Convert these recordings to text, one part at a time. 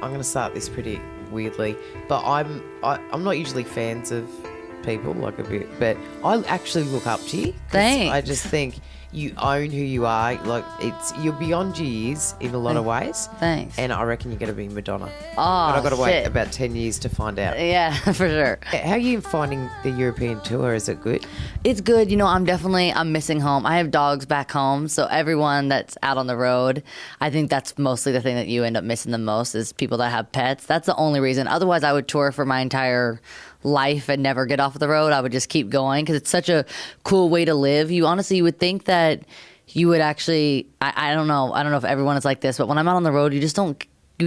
I'm going to start this pretty weirdly, but I'm not usually fans of people like a bit, but I actually look up to you. Thanks. I just think you own who you are. Like you're beyond your years in a lot of ways. Thanks. And I reckon you're going to be Madonna. Oh, but I've got to wait shit. about 10 years to find out. Yeah, for sure. How are you finding the European tour? Is it good? It's good. I'm missing home. I have dogs back home, so everyone that's out on the road, I think that's mostly the thing that you end up missing the most is people that have pets. That's the only reason. Otherwise, I would tour for my entire life and never get off the road. I would just keep going because it's such a cool way to live. You would think that you would actually, I don't know if everyone is like this, but when I'm out on the road, you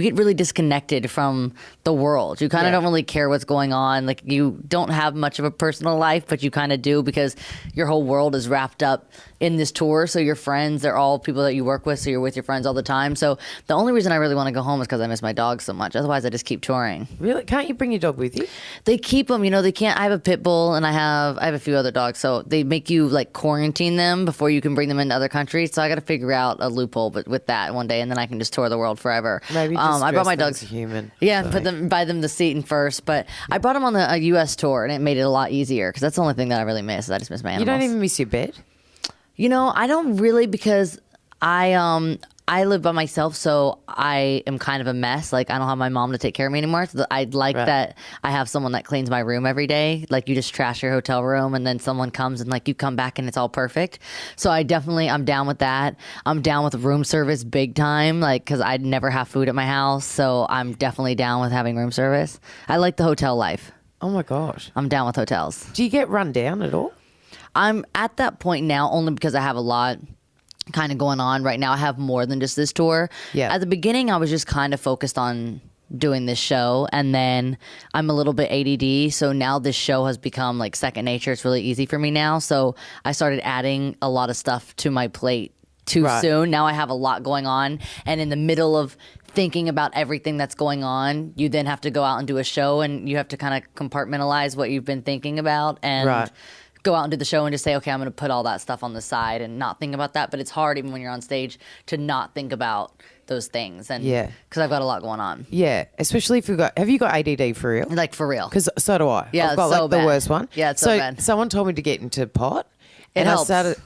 get really disconnected from the world. You kind of don't really care what's going on. Like you don't have much of a personal life, but you kind of do because your whole world is wrapped up in this tour. So your friends, they're all people that you work with. So you're with your friends all the time. So the only reason I really want to go home is because I miss my dog so much. Otherwise I just keep touring. Really? Can't you bring your dog with you? They keep them, they can't. I have a pit bull and I have a few other dogs. So they make you like quarantine them before you can bring them into other countries. So I got to figure out a loophole with that one day and then I can just tour the world forever. Maybe I brought my dogs. Human. Yeah, buy them the seat first. But I brought them on a U.S. tour, and it made it a lot easier because that's the only thing that I really miss. I just miss my animals. You don't even miss your bed? I don't really because I live by myself, so I am kind of a mess. Like I don't have my mom to take care of me anymore. So I'd like that I have someone that cleans my room every day. Like you just trash your hotel room and then someone comes and like you come back and it's all perfect. So I'm down with that. I'm down with room service big time. Like because I'd never have food at my house, so I'm definitely down with having room service. I like the hotel life. Oh my gosh. I'm down with hotels. Do you get run down at all? I'm at that point now only because I have a lot kind of going on right now. I have more than just this tour. Yeah. At the beginning, I was just kind of focused on doing this show, and then I'm a little bit ADD, so now this show has become like second nature. It's really easy for me now, so I started adding a lot of stuff to my plate too soon. Now I have a lot going on, and in the middle of thinking about everything that's going on, you then have to go out and do a show, and you have to kind of compartmentalize what you've been thinking about and go out and do the show and just say, okay, I'm going to put all that stuff on the side and not think about that. But it's hard even when you're on stage to not think about those things. And because I've got a lot going on. Yeah, especially if have you got ADD for real? Like for real. Because so do I. Yeah, I've got it's so like the bad. worst one. Yeah, it's so bad. Someone told me to get into pot. It helps. But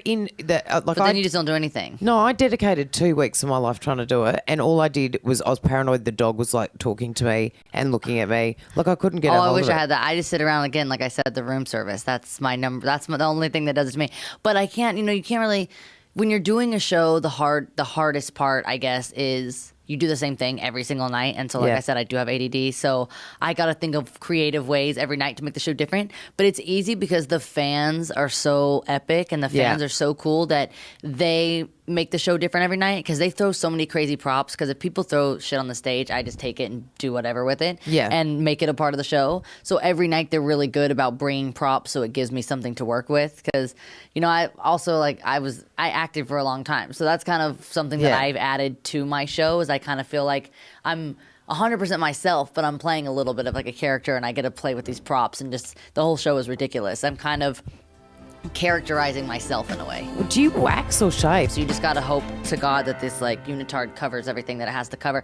in the but then you just don't do anything. No, I dedicated 2 weeks of my life trying to do it, and all I did was I was paranoid the dog was like talking to me and looking at me. Like I couldn't get. I wish I had that. I just sit around again, like I said, the room service. That's my number. That's the only thing that does it to me. But I can't. You can't really. When you're doing a show, the hardest part, I guess, is you do the same thing every single night. And so, like I said, I do have ADD. So I got to think of creative ways every night to make the show different. But it's easy because the fans are so epic and the fans are so cool that they make the show different every night because they throw so many crazy props. Because if people throw shit on the stage, I just take it and do whatever with it and make it a part of the show. So every night they're really good about bringing props, so it gives me something to work with. Because I also I acted for a long time, so that's kind of something that I've added to my show. Is I kind of feel like I'm 100% myself, but I'm playing a little bit of like a character, and I get to play with these props, and just the whole show is ridiculous. I'm kind of characterizing myself in a way. Do you wax or shave? So you just gotta hope to God that this like unitard covers everything that it has to cover.